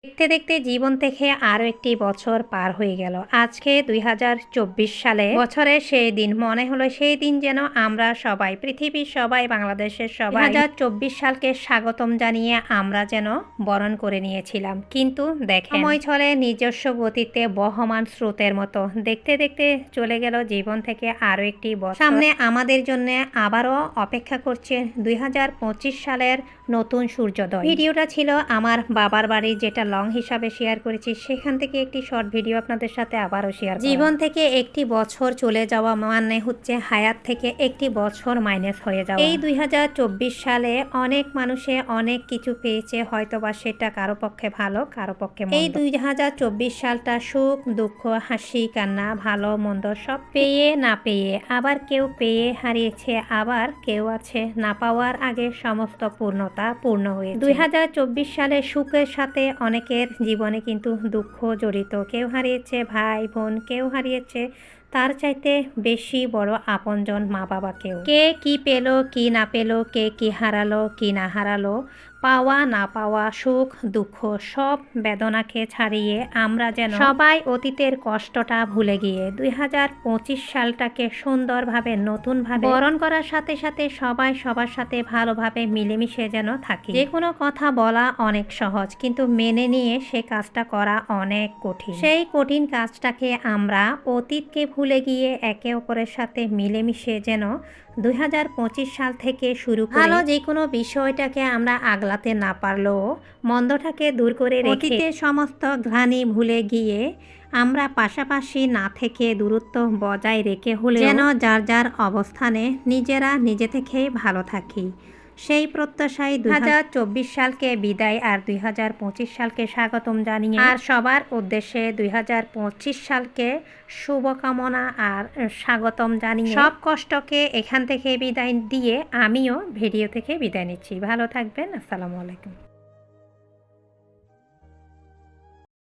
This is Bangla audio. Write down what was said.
দেখতে দেখতে জীবন থেকে আরো একটি বছর পার হয়ে গেল। আজকে ২০২৪ সালে বছরের সেই দিন মনে হলো সেই দিন যেন আমরা সবাই পৃথিবীর সবাই বাংলাদেশের সবাই ২০২৪ সালকে স্বাগতম জানিয়ে আমরা যেন বরণ করে নিয়েছিলাম। কিন্তু দেখেন সময় চলে নিজস্ব গতিতে বহমান স্রোতের মতো। দেখতে দেখতে চলে গেল জীবন থেকে আরো একটি বছর। সামনে আমাদের জন্য আবারও অপেক্ষা করছে ২০২৫ সালের নতুন সূর্যোদয়। ভিডিওটা ছিল আমার বাবার বাড়ি, যেটা লং হিসাবে শেয়ার করেছি। সেখান থেকে একটি শর্ট ভিডিও আপনাদের সাথে আবারও শেয়ার। জীবন থেকে একটি বছর চলে যাওয়া মানে হচ্ছে হায়াত থেকে একটি বছর মাইনাস হয়ে যাওয়া। এই ২০২৪ সালে অনেক মানুষে অনেক কিছু পেয়েছে, হয়তোবা সেটা কারো পক্ষে ভালো কারো পক্ষে মন্দ। এই ২০২৪ সালটা সুখ দুঃখ হাসি কান্না ভালো মন্দ সব পেয়ে না পেয়ে, আবার কেউ পেয়ে হারিয়েছে, আবার কেউ আছে না পাওয়ার আগে সমস্ত পূর্ণতা পূর্ণ হয়েছে। ২০২৪ সালে সুখের সাথে অনেকের জীবনে কিন্তু দুঃখ জড়িত। কেউ হারিয়েছে ভাই বোন, কেউ হারিয়েছে তার চাইতে বেশি বড় আপনজন মা বাবাকেও। কে কি পেল কি না পেল, কে কি হারালো কি না হারালো, পাওয়া না পাওয়া সুখ দুঃখ সব বেদনাকে ছাড়িয়ে আমরা যেন সবাই অতীতের কষ্টটা ভুলে গিয়ে ২০২৫ সালটাকে সুন্দরভাবে নতুনভাবে বরণ করার সাথে সাথে সবাই সবার সাথে ভালোভাবে মিলেমিশে যেন থাকি। যে কোনো কথা বলা অনেক সহজ, কিন্তু মেনে নিয়ে সে কাজটা করা অনেক কঠিন। সেই কঠিন কাজটাকে আমরা অতীতকে ভুলে গিয়ে একে অপরের সাথে মিলেমিশে যেন ২০২৫ সাল থেকে শুরু করে ভালো যে কোনো বিষয়টাকে আমরা আগলাতে না পারলেও মন্দটাকে দূর করে রেখে অতীতের সমস্ত গ্লানি ভুলে গিয়ে আমরা পাশাপাশি না থেকে দূরত্ব বজায় রেখে হলে যেন যার যার অবস্থানে নিজেরা নিজে থেকেই ভালো থাকি। সেই প্রত্যাশায় ২০২৪ সালকে বিদায় আর ২০২৫ সালকে স্বাগতম জানিয়ে আর সবার উদ্দেশ্যে ২০২৫ সালকে শুভকামনা আর স্বাগতম জানিয়ে সব কষ্টকে এখান থেকে বিদায় দিয়ে আমিও ভিডিও থেকে বিদায় নিচ্ছি। ভালো থাকবেন। আসসালামু আলাইকুম।